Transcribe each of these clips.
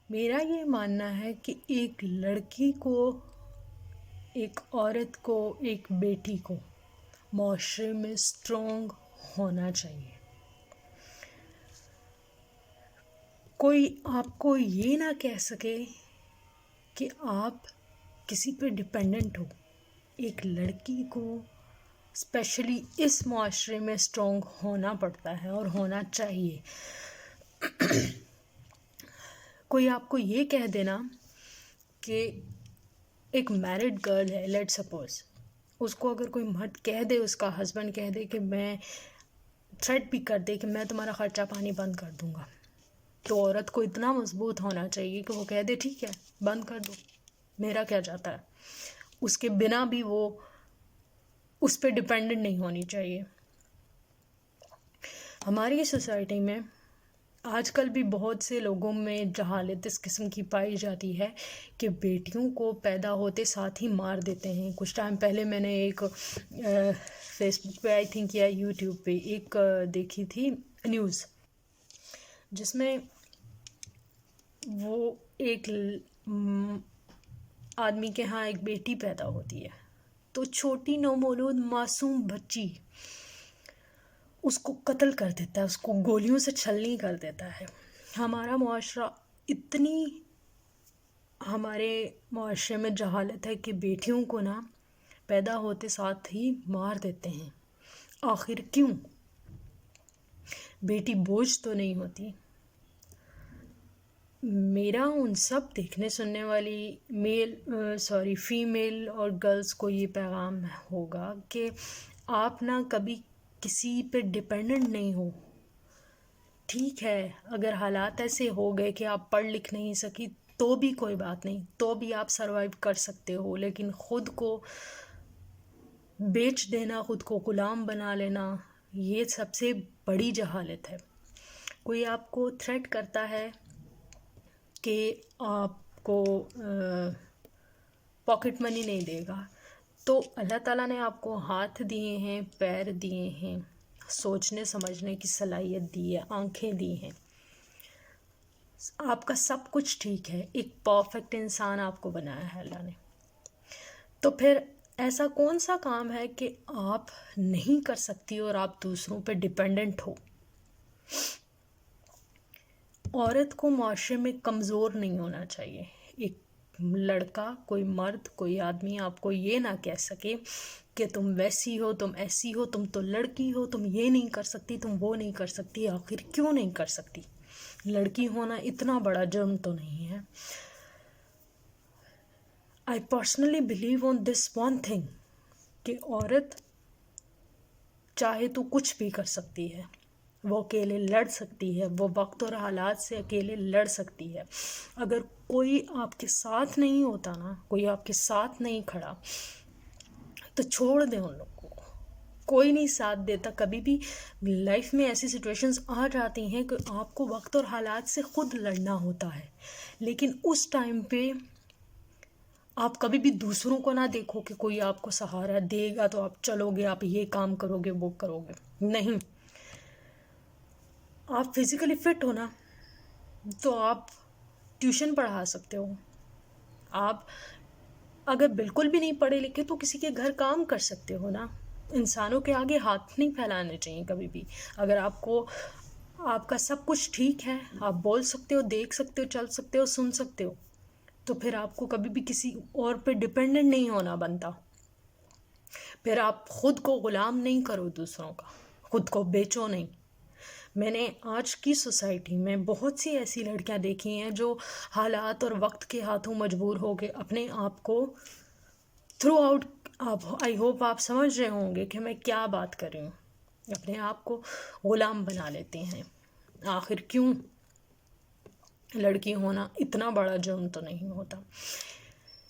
میرا یہ ماننا ہے کہ ایک لڑکی کو، ایک عورت کو، ایک بیٹی کو معاشرے میں اسٹرانگ ہونا چاہیے. کوئی آپ کو یہ نہ کہہ سکے کہ آپ کسی پہ ڈپینڈنٹ ہو. ایک لڑکی کو اسپیشلی اس معاشرے میں اسٹرانگ ہونا پڑتا ہے اور ہونا چاہیے. کوئی آپ کو یہ کہہ دینا کہ ایک میرڈ گرل ہے، لیٹ سپوز، اس کو اگر کوئی مرد کہہ دے، اس کا ہسبینڈ کہہ دے کہ میں تھریٹ بھی کر دے کہ میں تمہارا خرچہ پانی بند کر دوں گا، تو عورت کو اتنا مضبوط ہونا چاہیے کہ وہ کہہ دے ٹھیک ہے بند کر دو، میرا کیا جاتا ہے. اس کے بنا بھی وہ اس پہ ڈپینڈنٹ نہیں ہونی چاہیے. ہماری سوسائٹی میں آج کل بھی بہت سے لوگوں میں جہالت اس قسم کی پائی جاتی ہے کہ بیٹیوں کو پیدا ہوتے ساتھ ہی مار دیتے ہیں. کچھ ٹائم پہلے میں نے ایک فیس بک پہ آئی تھنک یا یوٹیوب پہ ایک دیکھی تھی نیوز، جس میں وہ ایک آدمی کے ہاں ایک بیٹی پیدا ہوتی ہے، تو چھوٹی نومولود معصوم بچی اس کو قتل کر دیتا ہے، اس کو گولیوں سے چھلنی کر دیتا ہے. ہمارا معاشرہ، اتنی ہمارے معاشرے میں جہالت ہے کہ بیٹیوں کو نا پیدا ہوتے ساتھ ہی مار دیتے ہیں. آخر کیوں؟ بیٹی بوجھ تو نہیں ہوتی. میرا ان سب دیکھنے سننے والی فیمیل اور گرلز کو یہ پیغام ہوگا کہ آپ نہ کبھی کسی پہ ڈپینڈنٹ نہیں ہو. ٹھیک ہے اگر حالات ایسے ہو گئے کہ آپ پڑھ لکھ نہیں سکی تو بھی کوئی بات نہیں، تو بھی آپ سروائیو کر سکتے ہو، لیکن خود کو بیچ دینا، خود کو غلام بنا لینا، یہ سب سے بڑی جہالت ہے. کوئی آپ کو تھریٹ کرتا ہے کہ آپ کو پاکٹ منی نہیں دے گا، تو اللہ تعالیٰ نے آپ کو ہاتھ دیے ہیں، پیر دیے ہیں، سوچنے سمجھنے کی صلاحیت دی ہے، آنکھیں دی ہیں، آپ کا سب کچھ ٹھیک ہے، ایک پرفیکٹ انسان آپ کو بنایا ہے اللہ نے. تو پھر ایسا کون سا کام ہے کہ آپ نہیں کر سکتی اور آپ دوسروں پہ ڈپینڈنٹ ہو؟ عورت کو معاشرے میں کمزور نہیں ہونا چاہیے. ایک لڑکا، کوئی مرد، کوئی آدمی آپ کو یہ نہ کہہ سکے کہ تم ویسی ہو، تم ایسی ہو، تم تو لڑکی ہو، تم یہ نہیں کر سکتی، تم وہ نہیں کر سکتی. آخر کیوں نہیں کر سکتی؟ لڑکی ہونا اتنا بڑا جرم تو نہیں ہے. I personally believe on this one thing کہ عورت چاہے تو کچھ بھی کر سکتی ہے، وہ اکیلے لڑ سکتی ہے، وہ وقت اور حالات سے اکیلے لڑ سکتی ہے. اگر کوئی آپ کے ساتھ نہیں ہوتا نا، کوئی آپ کے ساتھ نہیں کھڑا، تو چھوڑ دیں ان لوگوں کو. کوئی نہیں ساتھ دیتا. کبھی بھی لائف میں ایسی سچویشنز آ جاتی ہیں کہ آپ کو وقت اور حالات سے خود لڑنا ہوتا ہے، لیکن اس ٹائم پہ آپ کبھی بھی دوسروں کو نہ دیکھو کہ کوئی آپ کو سہارا دے گا تو آپ چلو گے، آپ یہ کام کرو گے، وہ کرو گے. نہیں. آپ فزیکلی فٹ ہو نا تو آپ ٹیوشن پڑھا سکتے ہو. آپ اگر بالکل بھی نہیں پڑھے لکھے تو کسی کے گھر کام کر سکتے ہو نا. انسانوں کے آگے ہاتھ نہیں پھیلانے چاہیے کبھی بھی. اگر آپ کا سب کچھ ٹھیک ہے، آپ بول سکتے ہو، دیکھ سکتے ہو، چل سکتے ہو، سن سکتے ہو، تو پھر آپ کو کبھی بھی کسی اور پہ ڈپینڈنٹ نہیں ہونا بنتا. پھر آپ خود کو غلام نہیں کرو دوسروں کا، خود کو بیچو نہیں. میں نے آج کی سوسائٹی میں بہت سی ایسی لڑکیاں دیکھی ہیں جو حالات اور وقت کے ہاتھوں مجبور ہو کے اپنے آپ کو تھرو آؤٹ، آئی ہوپ آپ سمجھ رہے ہوں گے کہ میں کیا بات کر رہی ہوں، اپنے آپ کو غلام بنا لیتے ہیں. آخر کیوں؟ لڑکی ہونا اتنا بڑا جرم تو نہیں ہوتا.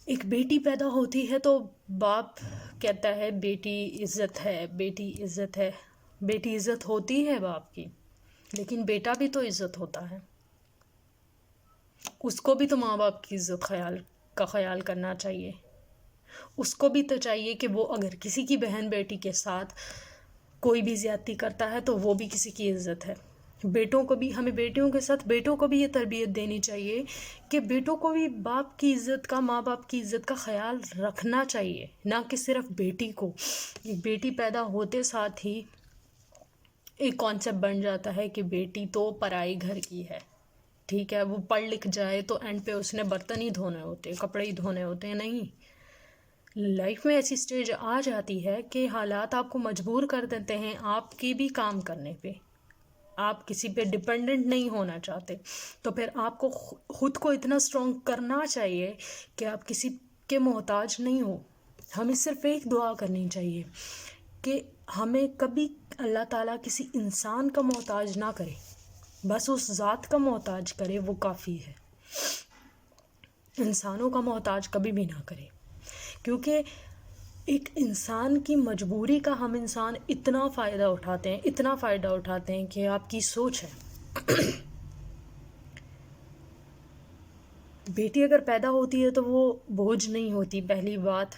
ایک بیٹی پیدا ہوتی ہے تو باپ کہتا ہے بیٹی عزت ہے، بیٹی عزت ہے. بیٹی عزت ہوتی ہے باپ کی، لیکن بیٹا بھی تو عزت ہوتا ہے. اس کو بھی تو ماں باپ کی عزت کا خیال کرنا چاہیے. اس کو بھی تو چاہیے کہ وہ اگر کسی کی بہن بیٹی کے ساتھ کوئی بھی زیادتی کرتا ہے تو وہ بھی کسی کی عزت ہے. بیٹوں کو بھی، ہمیں بیٹیوں کے ساتھ بیٹوں کو بھی یہ تربیت دینی چاہیے کہ بیٹوں کو بھی باپ کی عزت کا، ماں باپ کی عزت کا خیال رکھنا چاہیے، نہ کہ صرف بیٹی کو۔ ایک بیٹی پیدا ہوتے ساتھ ہی ایک کانسیپٹ بن جاتا ہے کہ بیٹی تو پرائی گھر کی ہے، ٹھیک ہے، وہ پڑھ لکھ جائے تو اینڈ پہ اس نے برتن ہی دھونے ہوتے، کپڑے ہی دھونے ہوتے ہیں۔ نہیں، لائف میں ایسی سٹیج آ جاتی ہے کہ حالات آپ کو مجبور کر دیتے ہیں آپ کے بھی کام کرنے پہ، آپ کسی پہ ڈپینڈنٹ نہیں ہونا چاہتے، تو پھر آپ کو خود کو اتنا اسٹرانگ کرنا چاہیے کہ آپ کسی کے محتاج نہیں ہو۔ ہمیں صرف ایک دعا کرنی چاہیے کہ ہمیں کبھی اللہ تعالیٰ کسی انسان کا محتاج نہ کرے، بس اس ذات کا محتاج کرے، وہ کافی ہے۔ انسانوں کا محتاج کبھی بھی نہ کرے، کیونکہ ایک انسان کی مجبوری کا ہم انسان اتنا فائدہ اٹھاتے ہیں، اتنا فائدہ اٹھاتے ہیں کہ آپ کی سوچ ہے۔ بیٹی اگر پیدا ہوتی ہے تو وہ بوجھ نہیں ہوتی، پہلی بات۔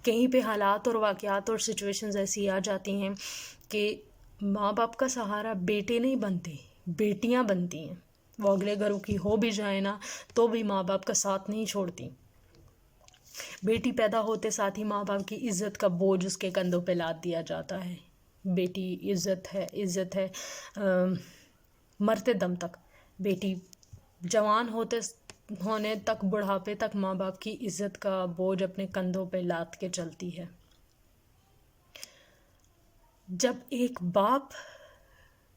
کہیں پہ حالات اور واقعات اور سچویشنز ایسی آ جاتی ہیں کہ ماں باپ کا سہارا بیٹے نہیں بنتے، بیٹیاں بنتی ہیں۔ وہ اگلے گھروں کی ہو بھی جائے نا تو بھی ماں باپ کا ساتھ نہیں چھوڑتی۔ بیٹی پیدا ہوتے ساتھ ہی ماں باپ کی عزت کا بوجھ اس کے کندھوں پہ لاد دیا جاتا ہے۔ بیٹی عزت ہے، عزت ہے مرتے دم تک۔ بیٹی جوان ہونے تک، بڑھاپے تک ماں باپ کی عزت کا بوجھ اپنے کندھوں پہ لاد کے چلتی ہے۔ جب ایک باپ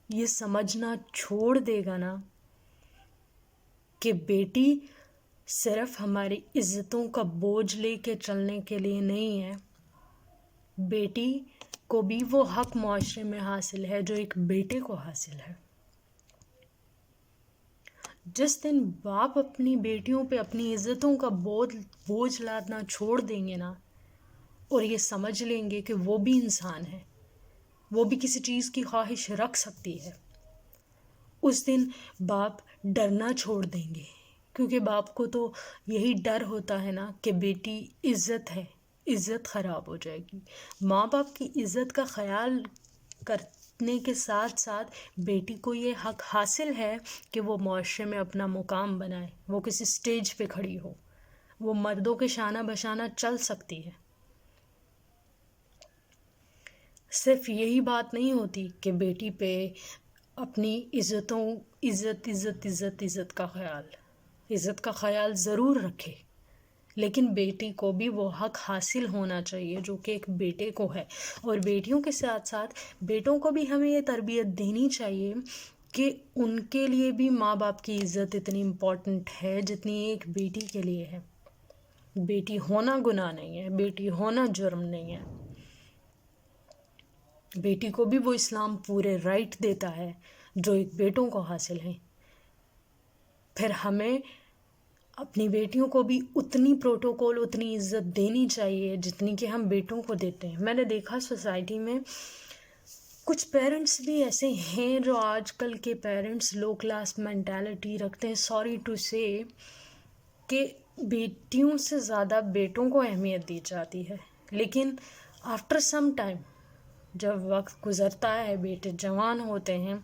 یہ سمجھنا چھوڑ دے گا نا کہ بیٹی صرف ہماری عزتوں کا بوجھ لے کے چلنے کے لیے نہیں ہے، بیٹی کو بھی وہ حق معاشرے میں حاصل ہے جو ایک بیٹے کو حاصل ہے۔ جس دن باپ اپنی بیٹیوں پہ اپنی عزتوں کا بوجھ لادنا چھوڑ دیں گے نا، اور یہ سمجھ لیں گے کہ وہ بھی انسان ہے، وہ بھی کسی چیز کی خواہش رکھ سکتی ہے، اس دن باپ ڈرنا چھوڑ دیں گے۔ کیونکہ باپ کو تو یہی ڈر ہوتا ہے نا کہ بیٹی عزت ہے، عزت خراب ہو جائے گی۔ ماں باپ کی عزت کا خیال کرنے کے ساتھ ساتھ بیٹی کو یہ حق حاصل ہے کہ وہ معاشرے میں اپنا مقام بنائے، وہ کسی سٹیج پہ کھڑی ہو، وہ مردوں کے شانہ بشانہ چل سکتی ہے۔ صرف یہی بات نہیں ہوتی کہ بیٹی پہ اپنی عزت کا خیال ضرور رکھے، لیکن بیٹی کو بھی وہ حق حاصل ہونا چاہیے جو کہ ایک بیٹے کو ہے۔ اور بیٹیوں کے ساتھ ساتھ بیٹوں کو بھی ہمیں یہ تربیت دینی چاہیے کہ ان کے لیے بھی ماں باپ کی عزت اتنی امپورٹنٹ ہے جتنی ایک بیٹی کے لیے ہے۔ بیٹی ہونا گناہ نہیں ہے، بیٹی ہونا جرم نہیں ہے۔ بیٹی کو بھی وہ اسلام پورے رائٹ دیتا ہے جو ایک بیٹوں کو حاصل ہیں۔ پھر ہمیں اپنی بیٹیوں کو بھی اتنی پروٹوکول، اتنی عزت دینی چاہیے جتنی کہ ہم بیٹوں کو دیتے ہیں۔ میں نے دیکھا سوسائٹی میں کچھ پیرنٹس بھی ایسے ہیں جو آج کل کے پیرنٹس لو کلاس مینٹالٹی رکھتے ہیں، سوری ٹو سے، کہ بیٹیوں سے زیادہ بیٹوں کو اہمیت دی جاتی ہے۔ لیکن آفٹر سم ٹائم، جب وقت گزرتا ہے، بیٹے جوان ہوتے ہیں،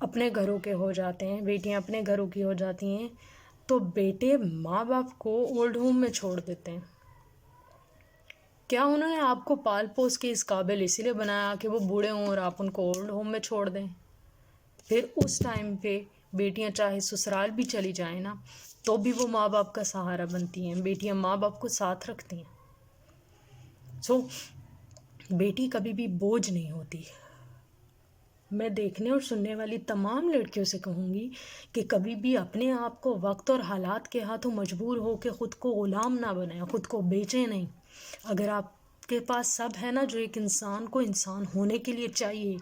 اپنے گھروں کے ہو جاتے ہیں، بیٹیاں اپنے گھروں کی ہو جاتی ہیں، تو بیٹے ماں باپ کو اولڈ ہوم میں چھوڑ دیتے ہیں۔ کیا انہوں نے آپ کو پال پوس کے اس قابل اسی لیے بنایا کہ وہ بوڑھے ہوں اور آپ ان کو اولڈ ہوم میں چھوڑ دیں؟ پھر اس ٹائم پہ بیٹیاں چاہے سسرال بھی چلی جائیں نا تو بھی وہ ماں باپ کا سہارا بنتی ہیں، بیٹیاں ماں باپ کو ساتھ رکھتی ہیں۔ بیٹی کبھی بھی بوجھ نہیں ہوتی۔ میں دیکھنے اور سننے والی تمام لڑکیوں سے کہوں گی کہ کبھی بھی اپنے آپ کو وقت اور حالات کے ہاتھوں مجبور ہو کے خود کو غلام نہ بنائیں، خود کو بیچیں نہیں۔ اگر آپ کے پاس سب ہے نا جو ایک انسان کو انسان ہونے کے لیے چاہیے،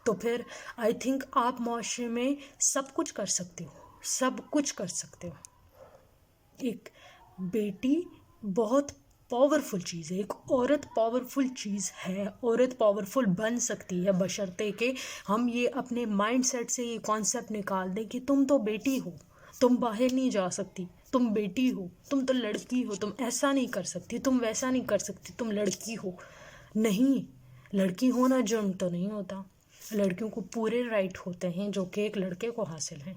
تو پھر آئی تھنک آپ معاشرے میں سب کچھ کر سکتے ہو، سب کچھ کر سکتے ہو۔ ایک بیٹی بہت پاورفل چیز ہے، ایک عورت پاورفل چیز ہے، عورت پاورفل بن سکتی ہے بشرطے کہ ہم یہ اپنے مائنڈ سیٹ سے یہ کانسیپٹ نکال دیں کہ تم تو بیٹی ہو، تم باہر نہیں جا سکتی، تم بیٹی ہو، تم تو لڑکی ہو، تم ایسا نہیں کر سکتی، تم ویسا نہیں کر سکتی، تم لڑکی ہو۔ نہیں، لڑکی ہونا جرم تو نہیں ہوتا۔ لڑکیوں کو پورے رائٹ ہوتے ہیں جو کہ ایک لڑکے کو حاصل ہیں.